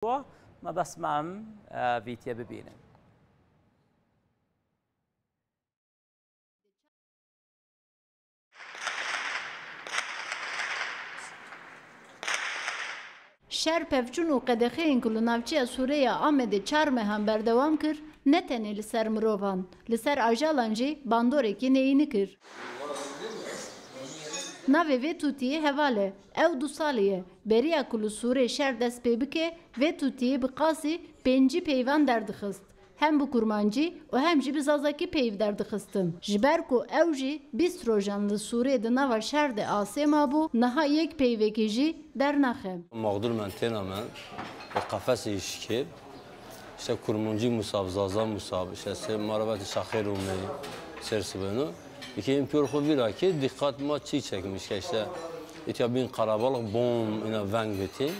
ما بسمعم فيتيا ببینم. شر پفچون و قدخین کلو نافچی سوریه آمده 4 مهم بردوام کر نه تنه لسر مروان لسر آجالان جی باندوره کی نینی کر. ناوی و توتیه هواله او 2 سالیه بریا کلو سوره شر دست پی بکه و توتیه بقاسی 5 پیوان دردخست. هم bu kurmancı o hem jî bi zazakî peyv derdixistin. Ji ber ku ew jî 20 rojan li Sûriyê di nava şer de asê mabû niha yek peyvekê jî dernaxe. Mağdur men têna men qefesê şikê işte kurmancı musab zaza musab işte ser maravet şaxêr û me ser sibeno iki impor xwe vîra ki dikkat ma çî çekmiş ki işte İtiyabin karabalık bom ina veng bitin.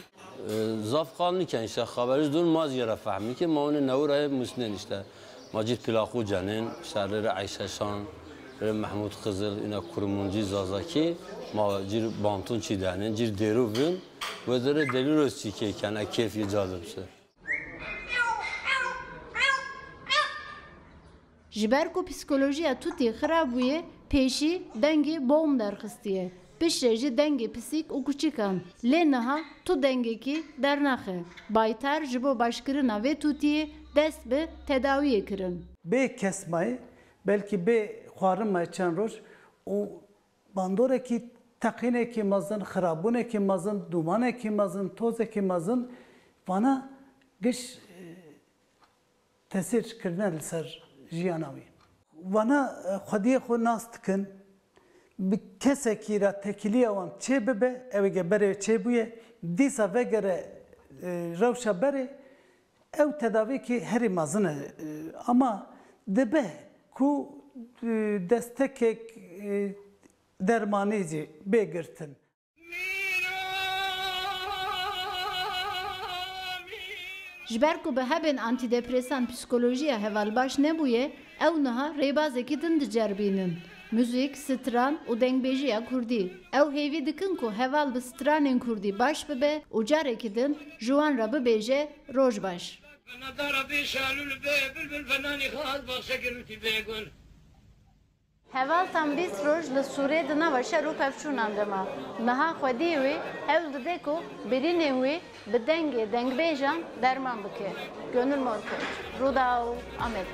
Zafkanlıken işte haberiz dün maz yere fahmi ki ma onu nevra musnin işte Macid Pilaku Canin, şerleri Ayşe Şan, Mahmud Kızıl, ina Kurumunci Zazaki, ma cir bantun çidenin, cir deruvun ve zere deliriz çikeyken keyfi cadıbsı. Ji ber ku psikolojiya tutî xirab bûye pêşî dengê bom derxistiye. Pişre jî dengê pisîk û kuçikan. Lê niha tu dengekî dernaxe. Baytar ji bo başkirina vê tutiyê dest bi tedawiyê kirin. Bê kesmayê belkî bê xwarin me çend roj û bandorekî teqînekî mezin, xirabûnekî mezin, dumanekî mezin, tozekî mezin vana giş tesîr kirine li ser jiyana wî. Vana xwediyê xwe nas dikin bi kesekî ra tekiliya wan çê bibe ew ê berê çê bûye dîsa vegere rewşa berê ew tedavîkî herî mezin e ama dibe ku destekek dermanî jî bêgirtin. Ji ber ku bi hebên antîdepresan psikolojiya hevalbaş nebûye ew niha rêbazekî din diceribînin. Müzik, stran û dengbêjiya Kurdî. Ew hêvî dikin ku heval bi stranên Kurdî baş bibe û carekî din ji wan re bibêje rojbaş. Heval tam 20 roj li Sûriyê di nava şer û pevçûnan de ma. Niha xwediyê wê ew dide ku birînên wê bi dengê dengbêjan derman bike. Gönül Morkoç, Ruda û Amet.